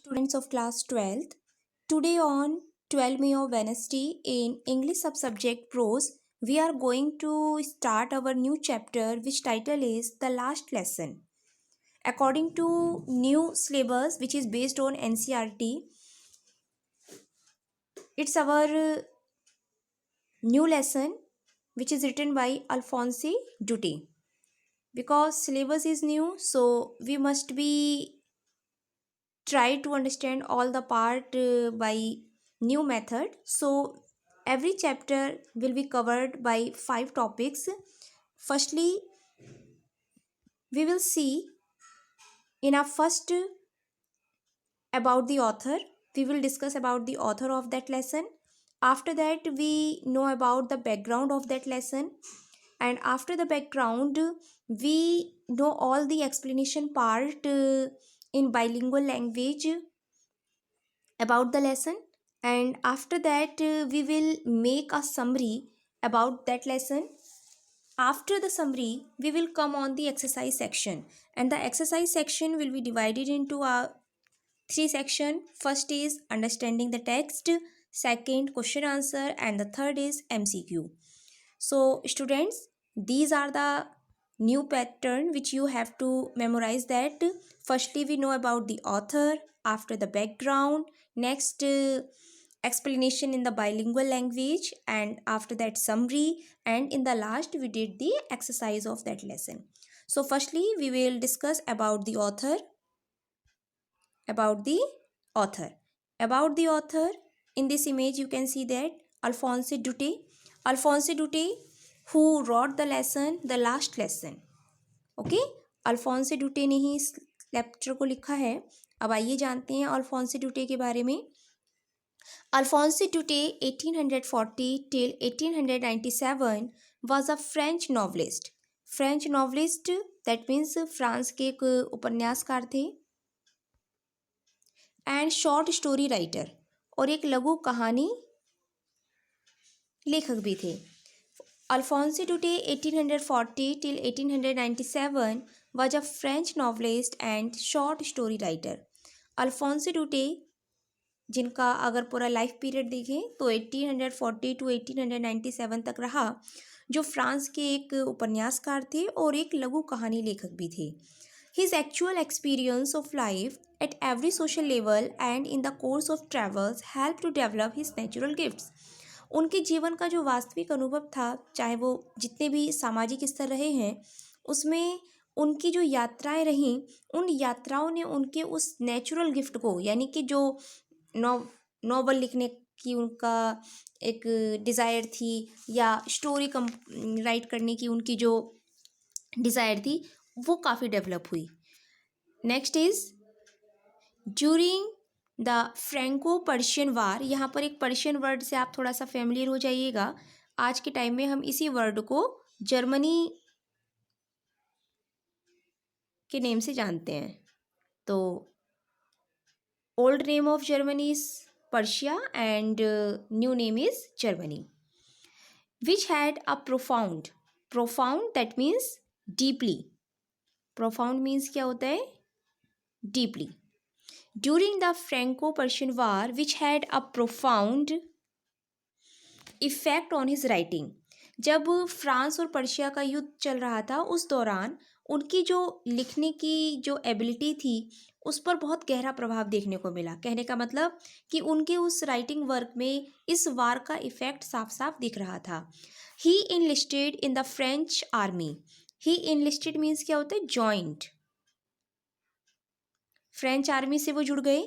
Students of class 12th. Today on 12 May of Wednesday in English subject prose, we are going to start our new chapter which title is The Last Lesson. According to new syllabus which is based on NCERT, it's our new lesson which is written by Alphonse Dute. Because syllabus is new, so we must be try to understand all the part by new method. So every chapter will be covered by 5 topics. Firstly, we will see in our first about the author. We will discuss about the author of that lesson. After that, we know about the background of that lesson, and after the background we know all the explanation part in bilingual language about the lesson. And after that we will make a summary about that lesson. After the summary we will come on the exercise section, and the exercise section will be divided into a 3 section. First is understanding the text, second question answer, and the third is MCQ. So students, these are the new pattern which you have to memorize. That firstly we know about the author, after the background, next explanation in the bilingual language, and after that summary, and in the last we did the exercise of that lesson. So firstly we will discuss about the author. About the author about the author in this image you can see that Alphonse Dute, who wrote the lesson The Last Lesson. Okay, Alphonse Daudet ने ही इस lecture को लिखा है. अब आइए जानते हैं अल्फोंसे डुटे के बारे में. अल्फोंसे डुटे 1840 till 1897 was a French novelist. French novelist that means France के एक उपन्यासकार थे. एंड शॉर्ट स्टोरी राइटर, और एक लघु कहानी लेखक भी थे. अल्फोंसे डुटे 1840 till 1897 was a French novelist and short story writer. अल्फोंसे डुटे जिनका अगर पूरा लाइफ पीरियड देखें तो 1840 to 1897 तक रहा, जो फ्रांस के एक उपन्यासकार थे और एक लघु कहानी लेखक भी थे. His actual experience of life at every social level and in the course of travels helped to develop his natural gifts. उनके जीवन का जो वास्तविक अनुभव था, चाहे वो जितने भी सामाजिक स्तर रहे हैं, उसमें उनकी जो यात्राएं रहीं, उन यात्राओं ने उनके उस नेचुरल गिफ्ट को, यानी कि जो नॉवल लिखने की उनका एक डिज़ायर थी या स्टोरी राइट करने की उनकी जो डिज़ायर थी, वो काफ़ी डेवलप हुई. Next is during the Franco Persian war. यहाँ पर एक पर्शियन वर्ड से आप थोड़ा सा फेमिलियर हो जाइएगा. आज के टाइम में हम इसी वर्ड को जर्मनी के नेम से जानते हैं. तो old name of Germany is Persia and new name is Germany. Which had a profound that means deeply. Profound means क्या होता है? Deeply. During the Franco Persian war which had a profound effect on his writing. जब France और Persia का युद्ध चल रहा था, उस दौरान उनकी जो लिखने की जो एबिलिटी थी उस पर बहुत गहरा प्रभाव देखने को मिला. कहने का मतलब कि उनके उस राइटिंग वर्क में इस वार का इफेक्ट साफ साफ दिख रहा था. He enlisted in the French army. He enlisted means क्या होता है? जॉइंट. फ्रेंच आर्मी से वो जुड़ गए.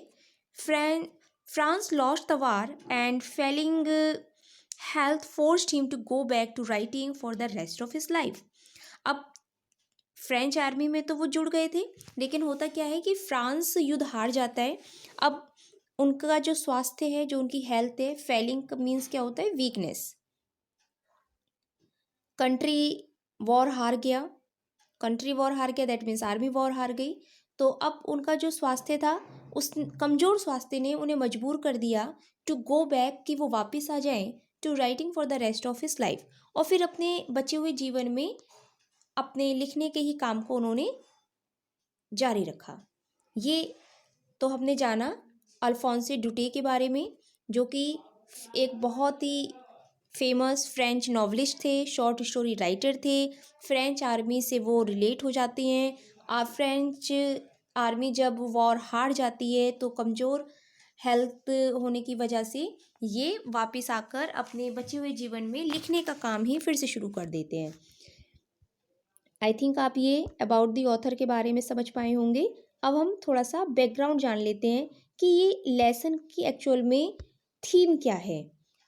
France lost the war and failing health forced him to go back to writing for the rest of his life. अब French army में तो वो जुड़ गए थे, लेकिन होता क्या है कि फ्रांस युद्ध हार जाता है. अब उनका जो स्वास्थ्य है, जो उनकी हेल्थ है, फेलिंग मीन्स क्या होता है? वीकनेस. कंट्री वॉर हार गया दैट मीन्स आर्मी वॉर हार गई. तो अब उनका जो स्वास्थ्य था, उस कमज़ोर स्वास्थ्य ने उन्हें मजबूर कर दिया टू गो बैक, कि वो वापस आ जाएं to writing for the rest of his life. और फिर अपने बचे हुए जीवन में अपने लिखने के ही काम को उन्होंने जारी रखा. ये तो हमने जाना अल्फोंसे डुटे के बारे में, जो कि एक बहुत ही फेमस फ्रेंच नॉवलिस्ट थे, शॉर्ट स्टोरी राइटर थे। फ्रेंच आर्मी से वो रिलेट हो जाते हैं। फ्रेंच आर्मी जब वॉर हार जाती है तो कमज़ोर हेल्थ होने की वजह से ये वापस आकर अपने बचे हुए जीवन में लिखने का काम ही फिर से शुरू कर देते हैं। आई थिंक आप ये अबाउट दी ऑथर के बारे में समझ पाए होंगे। अब हम थोड़ा सा बैकग्राउंड जान लेते हैं कि ये लेसन की एक्चुअल में थीम क्या है।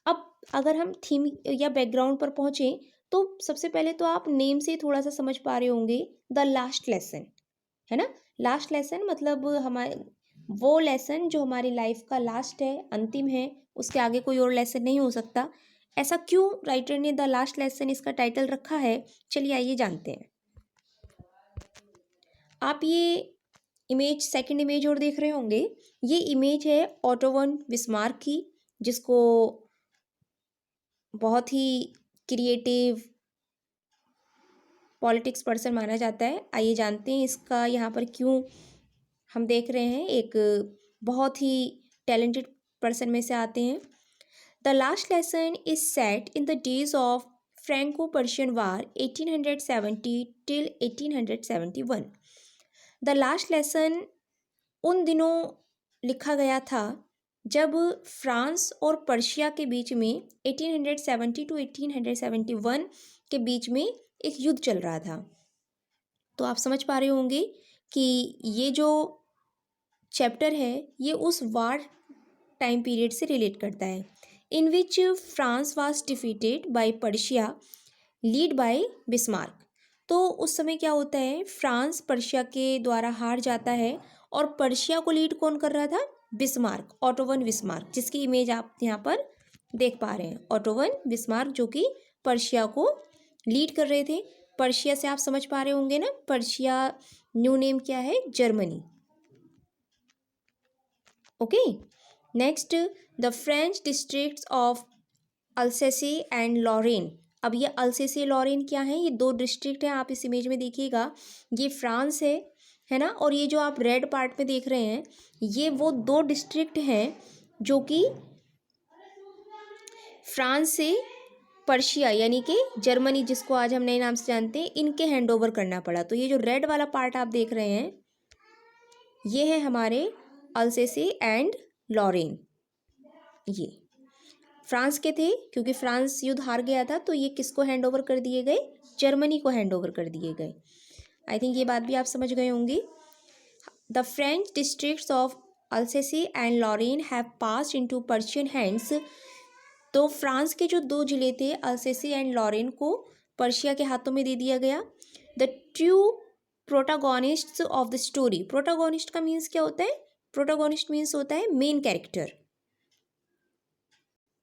अब अगर हम थीम या बैकग्राउंड पर पहुँचें तो सबसे पहले तो आप नेम से थोड़ा सा समझ पा रहे होंगे, द लास्ट लेसन, है ना। लास्ट लेसन मतलब हमारे वो लेसन जो हमारी लाइफ का लास्ट है, अंतिम है, उसके आगे कोई और लेसन नहीं हो सकता। ऐसा क्यों राइटर ने द लास्ट लेसन इसका टाइटल रखा है, चलिए आइए जानते हैं। आप ये इमेज, सेकंड इमेज और देख रहे होंगे, ये इमेज है ओटो वन बिस्मार्क की, जिसको बहुत ही क्रिएटिव पॉलिटिक्स पर्सन माना जाता है। आइए जानते हैं इसका यहाँ पर क्यों हम देख रहे हैं, एक बहुत ही टैलेंटेड पर्सन में से आते हैं। The last lesson is set in the days of Franco Persian war 1870 till 1871। The last lesson उन दिनों लिखा गया था जब फ्रांस और पर्शिया के बीच में 1870 टू 1871 के बीच में एक युद्ध चल रहा था। तो आप समझ पा रहे होंगे कि ये जो चैप्टर है ये उस वार टाइम पीरियड से रिलेट करता है, in which France was defeated by Persia lead by Bismarck. तो उस समय क्या होता है, फ्रांस पर्शिया के द्वारा हार जाता है और पर्शिया को लीड कौन कर रहा था, बिस्मार्क, ओटो वन बिस्मार्क, जिसकी इमेज आप यहाँ पर देख पा रहे हैं। ओटो वन बिस्मार्क जो कि पर्शिया को लीड कर रहे थे। पर्शिया से आप समझ पा रहे होंगे ना, पर्शिया न्यू नेम क्या है, Germany. Okay, next, the French districts of Alsace and Lorraine. अब ये अल्सेसी लॉरेन क्या है, ये दो डिस्ट्रिक्ट हैं, आप इस इमेज में देखिएगा, ये फ्रांस है ना, और ये जो आप रेड पार्ट में देख रहे हैं ये वो दो डिस्ट्रिक्ट हैं जो कि फ्रांस से पर्शिया यानी कि जर्मनी, जिसको आज हम नए नाम से जानते हैं, इनके हैंड ओवर करना पड़ा। तो ये जो रेड वाला पार्ट आप देख रहे हैं ये है हमारे अल्सेसी एंड लॉरेन। ये फ्रांस के थे, क्योंकि फ्रांस युद्ध हार गया था तो ये किसको हैंड ओवर कर दिए गए, जर्मनी को हैंड ओवर कर दिए गए। आई थिंक ये बात भी आप समझ गए होंगे। The French districts of Alsace and Lorraine have passed into Persian hands. तो फ्रांस के जो दो जिले थे अल्सेसी एंड लॉरेन को पर्शिया के हाथों में दे दिया गया। The true protagonists of the story, protagonist का मीन्स क्या होता है, प्रोटागोनिस्ट मीन्स होता है मेन कैरेक्टर।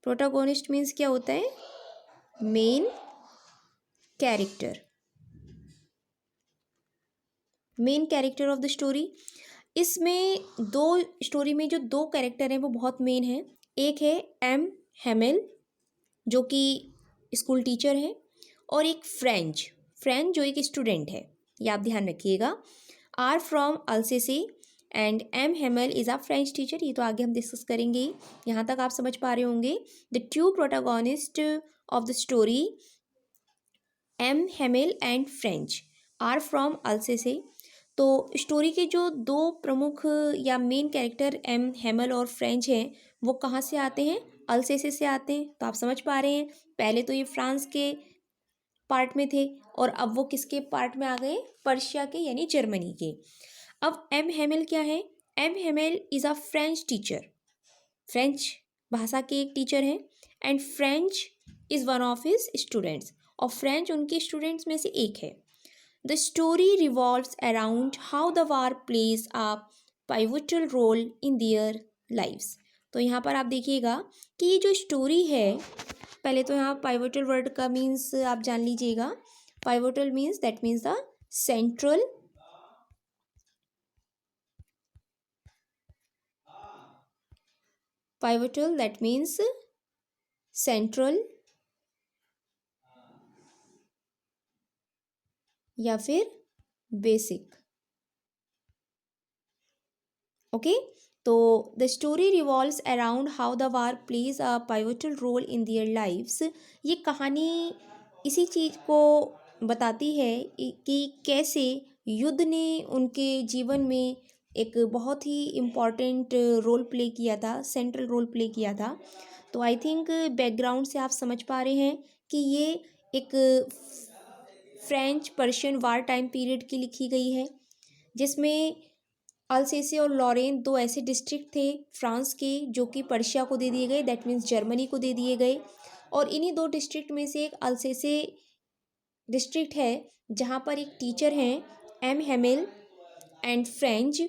प्रोटागोनिस्ट मीन्स क्या होता है, main character, main character of the story. इसमें दो स्टोरी में जो दो कैरेक्टर हैं वो बहुत मेन हैं। एक है एम हेमेल जो कि स्कूल टीचर है, और एक फ्रेंच फ्रेंच जो एक स्टूडेंट है, ये आप ध्यान रखिएगा। Are from Alsace and M Hamel is a French teacher, ये तो आगे हम डिस्कस करेंगे ही। यहाँ तक आप समझ पा रहे होंगे। The true protagonist of the story M Hamel and French are from Alsace. तो स्टोरी के जो दो प्रमुख या मेन कैरेक्टर एम हेमल और फ्रेंच हैं वो कहाँ से आते हैं, अल्सेसी से आते हैं। तो आप समझ पा रहे हैं, पहले तो ये फ्रांस के पार्ट में थे और अब वो किसके पार्ट में आ गए, पर्शिया के यानी जर्मनी के। अब एम हेमेल क्या है, M Hamel is a French teacher, French भाषा के एक टीचर हैं, and French is one of his students, और फ्रेंच उनके स्टूडेंट्स में से एक है। The story revolves around how the war plays a pivotal role in their lives. तो यहाँ पर आप देखिएगा कि ये जो स्टोरी है, पहले तो यहाँ पाइवोटल वर्ड का मीन्स आप जान लीजिएगा। Pivotal means that means the central, pivotal that means central या फिर बेसिक। ओके, तो the story revolves around how the war plays a pivotal role in their lives. ये कहानी इसी चीज़ को बताती है कि कैसे युद्ध ने उनके जीवन में एक बहुत ही इम्पॉर्टेंट रोल प्ले किया था, सेंट्रल रोल प्ले किया था। तो आई थिंक बैकग्राउंड से आप समझ पा रहे हैं कि ये एक फ्रेंच पर्शियन वार टाइम पीरियड की लिखी गई है, जिसमें अल्सेसे और लॉरेन दो ऐसे डिस्ट्रिक्ट थे फ्रांस के जो कि पर्शिया को दे दिए गए, दैट मीन्स जर्मनी को दे दिए गए। और इन्हीं दो डिस्ट्रिक्ट में से एक अल्सेसे डिस्ट्रिक्ट है जहाँ पर एक टीचर हैं एम हेमिल एंड फ्रेंच,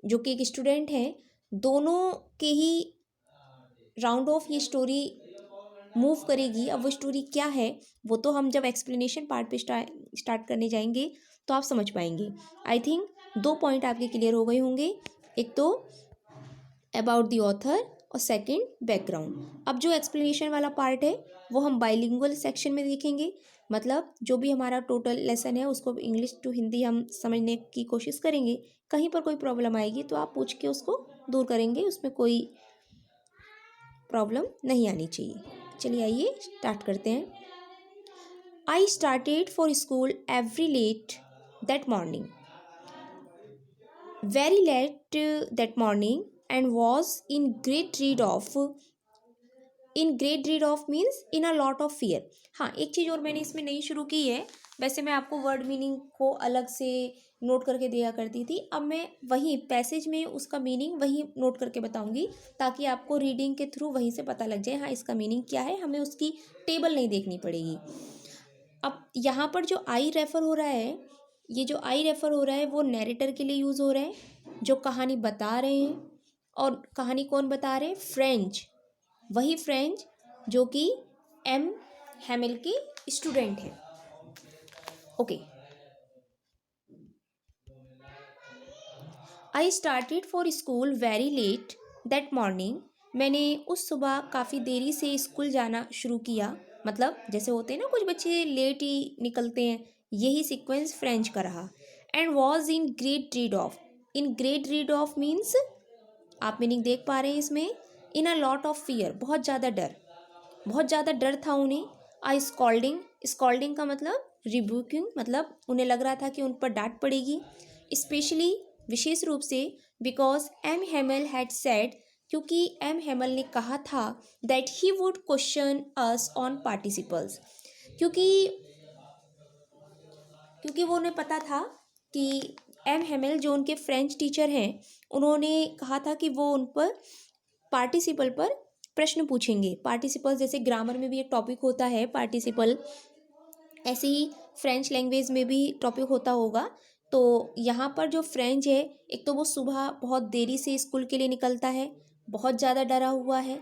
जो कि एक स्टूडेंट हैं। दोनों के ही राउंड ऑफ ये स्टोरी मूव करेगी। अब वो स्टोरी क्या है वो तो हम जब एक्सप्लेनेशन पार्ट पे स्टार्ट करने जाएंगे तो आप समझ पाएंगे। आई थिंक 2 पॉइंट आपके क्लियर हो गए होंगे, एक तो अबाउट द ऑथर और सेकंड बैकग्राउंड। अब जो एक्सप्लेनेशन वाला पार्ट है वो हम बाइलिंगुअल सेक्शन में देखेंगे, मतलब जो भी हमारा टोटल लेसन है उसको इंग्लिश टू हिंदी हम समझने की कोशिश करेंगे। कहीं पर कोई प्रॉब्लम आएगी तो आप पूछ के उसको दूर करेंगे, उसमें कोई प्रॉब्लम नहीं आनी चाहिए। चलिए आइए स्टार्ट करते हैं। I started for school every let that morning very late that morning and was in great dread of means in a lot of fear। हाँ, एक चीज़ और मैंने इसमें नई शुरू की है। वैसे मैं आपको वर्ड मीनिंग को अलग से नोट करके दिया करती थी, अब मैं वहीं पैसेज में उसका मीनिंग वहीं नोट करके बताऊंगी ताकि आपको रीडिंग के थ्रू वहीं से पता लग जाए हाँ इसका मीनिंग क्या है, हमें उसकी टेबल नहीं देखनी पड़ेगी। अब यहाँ पर जो आई रेफर हो रहा है, ये जो आई रेफर हो रहा है वो नैरेटर के लिए यूज़ हो रहा है जो कहानी बता रहे हैं। और कहानी कौन बता रहे हैं? फ्रेंच, वही फ्रेंच जो कि एम हैमिल के स्टूडेंट हैं। Okay, I started for school very let that morning. मैंने उस सुबह काफ़ी देरी से स्कूल जाना शुरू किया, मतलब जैसे होते हैं ना कुछ बच्चे लेट ही निकलते हैं, यही सीक्वेंस फ्रेंच का रहा। And was in great read of, in great read of means आप मीनिंग देख पा रहे हैं इसमें, इन अ लॉट ऑफ फियर, बहुत ज़्यादा डर, बहुत ज़्यादा डर था उन्हें। आई स्कॉल्डिंग, स्कॉल्डिंग का मतलब रिब्यूकिंग, मतलब उन्हें लग रहा था कि उन पर डांट पड़ेगी। स्पेशली, विशेष रूप से, because M Hemal had said, क्योंकि एम हेमल ने कहा था that he would question us on participles, क्योंकि क्योंकि वो उन्हें पता था कि एम हेमल जो उनके फ्रेंच टीचर हैं उन्होंने कहा था कि वो उन पर पार्टिसिपल पर प्रश्न पूछेंगे। पार्टिसिपल जैसे ग्रामर में भी एक टॉपिक होता है पार्टिसिपल, ऐसे ही फ्रेंच लैंग्वेज में भी टॉपिक होता होगा। तो यहाँ पर जो फ्रेंच है, एक तो वो सुबह बहुत देरी से स्कूल के लिए निकलता है, बहुत ज़्यादा डरा हुआ है,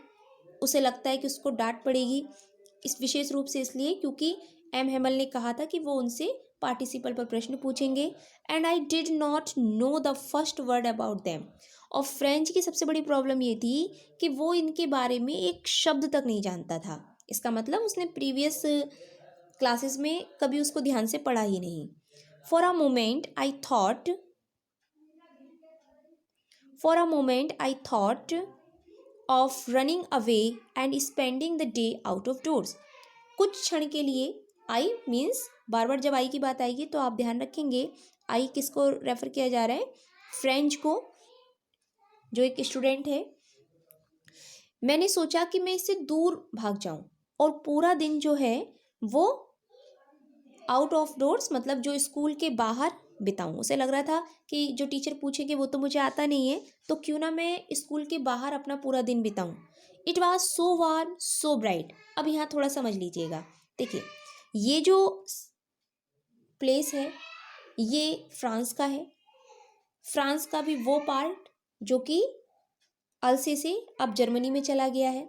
उसे लगता है कि उसको डांट पड़ेगी, इस विशेष रूप से इसलिए क्योंकि एम हेमल ने कहा था कि वो उनसे पार्टिसिपल पर प्रश्न पूछेंगे। And I did not know the first word about them. और फ्रेंच की सबसे बड़ी प्रॉब्लम ये थी कि वो इनके बारे में एक शब्द तक नहीं जानता था। इसका मतलब उसने प्रीवियस क्लासेस में कभी उसको ध्यान से पढ़ा ही नहीं। For a moment I thought, for a moment I thought of running away and spending the day out of doors. कुछ क्षण के लिए, आई मीन्स बार बार जब आई की बात आएगी तो आप ध्यान रखेंगे आई किसको रेफर किया जा रहा है? फ्रेंच को, जो एक स्टूडेंट है। मैंने सोचा कि मैं इससे दूर भाग जाऊं और पूरा दिन जो है वो आउट ऑफ डोर्स, मतलब जो स्कूल के बाहर बिताऊं। उसे लग रहा था कि जो टीचर पूछेंगे वो तो मुझे आता नहीं है, तो क्यों ना मैं स्कूल के बाहर अपना पूरा दिन बिताऊं। It was so warm so bright. अब यहाँ थोड़ा समझ लीजिएगा, देखिए ये जो प्लेस है ये फ्रांस का है, फ्रांस का भी वो पार्ट जो कि अल्से से अब जर्मनी में चला गया है।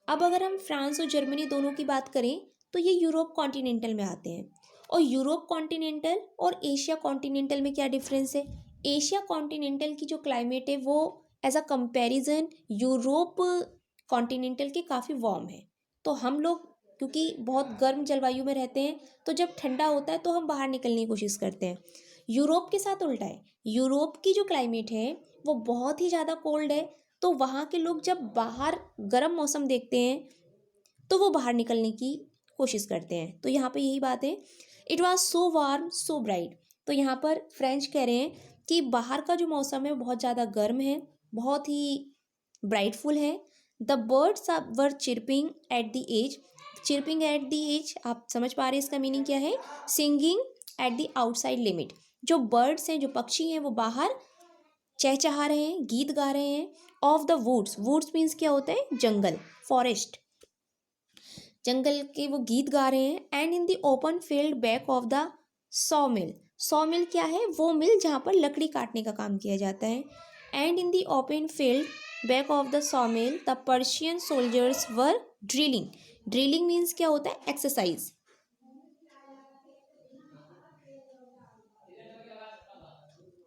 अब अगर हम फ्रांस और जर्मनी दोनों की बात करें तो ये यूरोप कॉन्टिनेंटल में आते हैं। और यूरोप कॉन्टिनेंटल और एशिया कॉन्टिनेंटल में क्या डिफरेंस है? एशिया कॉन्टिनेंटल की जो क्लाइमेट है वो as a comparison Europe continental के काफ़ी वार्म है। तो हम लोग क्योंकि बहुत गर्म जलवायु में रहते हैं तो जब ठंडा होता है तो हम बाहर निकलने की कोशिश करते हैं। यूरोप के साथ उल्टा है, यूरोप की जो क्लाइमेट है वो बहुत ही ज़्यादा कोल्ड है, तो वहाँ के लोग जब बाहर गर्म मौसम देखते हैं तो वो बाहर निकलने की कोशिश करते हैं। तो यहाँ पे यही बात है, it was so warm so bright. तो यहाँ पर फ्रेंच कह रहे हैं कि बाहर का जो मौसम है बहुत ज़्यादा गर्म है, बहुत ही ब्राइटफुल है। The birds were chirping at the edge. Chirping at the edge आप समझ पा रहे हैं इसका मीनिंग क्या है? Singing at the outside limit. जो बर्ड्स हैं, जो पक्षी हैं, वो बाहर चहचहा रहे हैं, गीत गा रहे हैं। Off the woods, woods means क्या होता है? जंगल, फॉरेस्ट, जंगल के वो गीत गा रहे हैं। And in the open field back of the sawmill. Sawmill क्या है? वो मिल जहाँ पर लकड़ी काटने का काम किया जाता है। And in the open field back of the saw mill the Persian soldiers were drilling. Drilling means क्या होता है? एक्सरसाइज।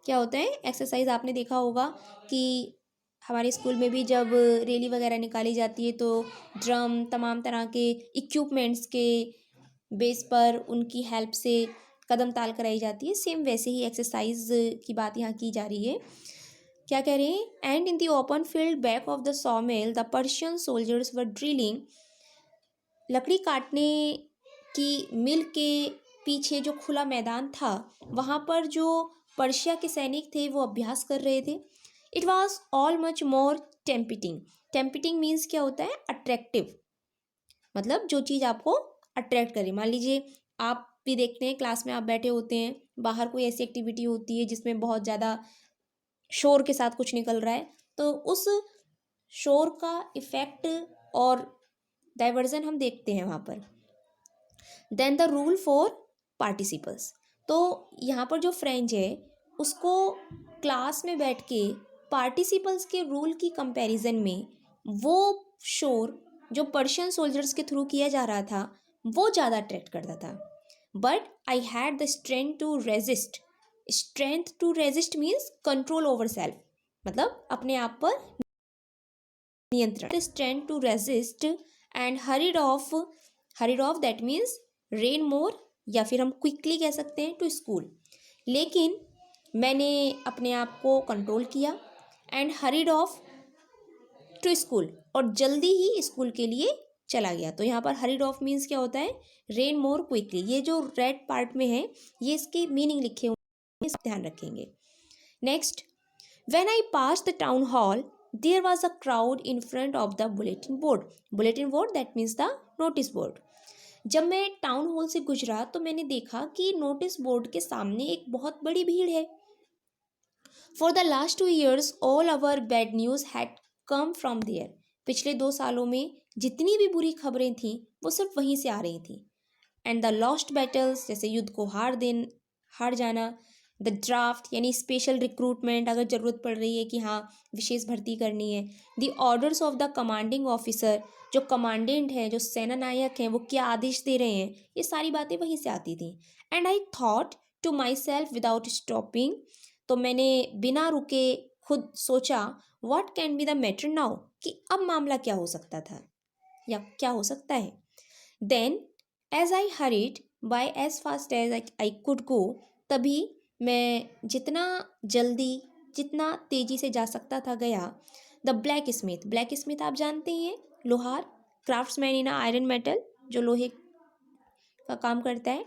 क्या होता है? एक्सरसाइज। आपने देखा होगा कि हमारे स्कूल में भी जब रैली वगैरह निकाली जाती है तो ड्रम, तमाम तरह के इक्विपमेंट्स के बेस पर उनकी हेल्प से कदम ताल कराई जाती है। सेम वैसे ही एक्सरसाइज की बात यहाँ की जा रही है। क्या कह रहे हैं? And in the open field back of the सॉमिल the Persian soldiers were drilling. लकड़ी काटने की मिल के पीछे जो खुला मैदान था, वहाँ पर जो पर्शिया के सैनिक थे वो अभ्यास कर रहे थे। It was all much more tempting. Tempting means क्या होता है? अट्रैक्टिव। मतलब जो चीज़ आपको अट्रैक्ट करे। मान लीजिए आप भी देखते हैं, क्लास में आप बैठे होते हैं, बाहर कोई ऐसी एक्टिविटी होती है जिसमें बहुत ज़्यादा शोर के साथ कुछ निकल रहा है, तो उस शोर का इफ़ेक्ट और डाइवर्जन हम देखते हैं वहाँ पर। Then the rule for participles. तो यहाँ पर जो फ्रेंच है उसको क्लास में बैठ के पार्टिसिपल्स के रूल की कंपैरिजन में वो शोर जो पर्शियन सोल्जर्स के थ्रू किया जा रहा था वो ज़्यादा अट्रैक्ट करता था। But I had the strength to resist. Strength to resist means control over self, मतलब अपने आप पर नियंत्रण। Strength to resist and hurried off that means ran more, या फिर हम क्विकली कह सकते हैं टू स्कूल। लेकिन मैंने अपने आप को कंट्रोल किया and hurried off to school, और जल्दी ही स्कूल के लिए चला गया। तो यहाँ पर हरीड ऑफ मीन्स क्या होता है? Rain more quickly. ये जो रेड पार्ट में है ये इसके मीनिंग लिखे हुए हैं, इसका ध्यान रखेंगे। Next, when I pass the town hall there was a crowd in front of the bulletin board. Bulletin board that means the notice board. जब मैं टाउन हॉल से गुजरा तो मैंने देखा कि नोटिस बोर्ड के सामने एक बहुत बड़ी भीड़ है। For the last 2 years all our bad news had come from there. पिछले 2 सालों में जितनी भी बुरी खबरें थीं वो सिर्फ वहीं से आ रही थी। एंड द लॉस्ट बैटल्स, जैसे युद्ध को हार जाना। द ड्राफ्ट यानी स्पेशल रिक्रूटमेंट, अगर ज़रूरत पड़ रही है कि हाँ विशेष भर्ती करनी है। The orders of the commanding officer, जो कमांडेंट हैं, जो सेना नायक हैं, वो क्या आदेश दे रहे हैं, ये सारी बातें वहीं से आती थी। And I thought to myself without stopping. तो मैंने बिना रुके खुद सोचा, what can be the matter now, कि अब मामला क्या हो सकता था या क्या हो सकता है। Then as I hurried by as fast as I could go, तभी मैं जितना जल्दी, जितना तेज़ी से जा सकता था गया। The black Smith, black Smith आप जानते ही हैं, लोहार, क्राफ्ट्समैन इन आयरन मेटल, जो लोहे का काम करता है।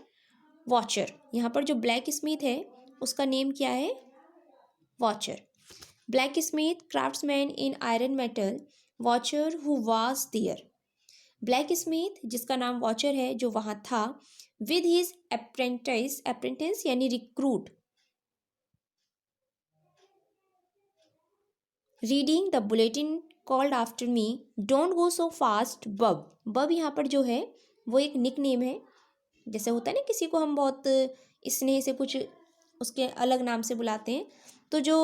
वॉचर, यहाँ पर जो ब्लैक स्मिथ है उसका नेम क्या है? Watcher. Blacksmith, craftsman in iron metal, Watcher who was there. Blacksmith जिसका नाम वॉचर है, जो वहाँ था, विद हिज अप्रेंटिस, अप्रेंटिस यानी recruit, reading the bulletin called after me, don't go so fast Bub. Bub यहाँ पर जो है वो एक निक नेम है। जैसे होता है ना किसी को हम बहुत स्नेह से कुछ उसके अलग नाम से बुलाते हैं, तो जो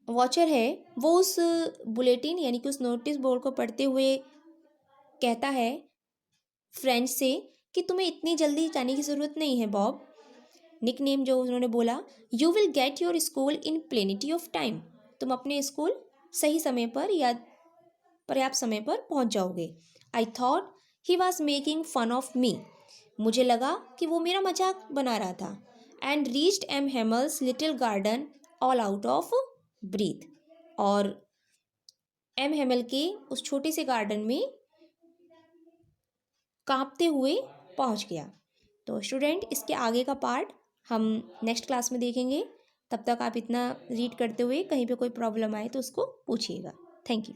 वॉचर है वो उस बुलेटिन यानी कि उस नोटिस बोर्ड को पढ़ते हुए कहता है फ्रेंच से कि तुम्हें इतनी जल्दी जाने की ज़रूरत नहीं है बॉब। निक नेम जो उन्होंने बोला, you will get your school in प्लेनिटी of time. तुम अपने स्कूल सही समय पर या पर्याप्त समय पर पहुंच जाओगे। I thought he was making fun of me. मुझे लगा कि वो मेरा मजाक बना रहा था। And reached M Hamel's little garden all out of breath. और एम हेमल के उस छोटे से गार्डन में कांपते हुए पहुंच गया। तो स्टूडेंट, इसके आगे का पार्ट हम नेक्स्ट क्लास में देखेंगे। तब तक आप इतना रीड करते हुए कहीं पे कोई प्रॉब्लम आए तो उसको पूछिएगा। Thank you.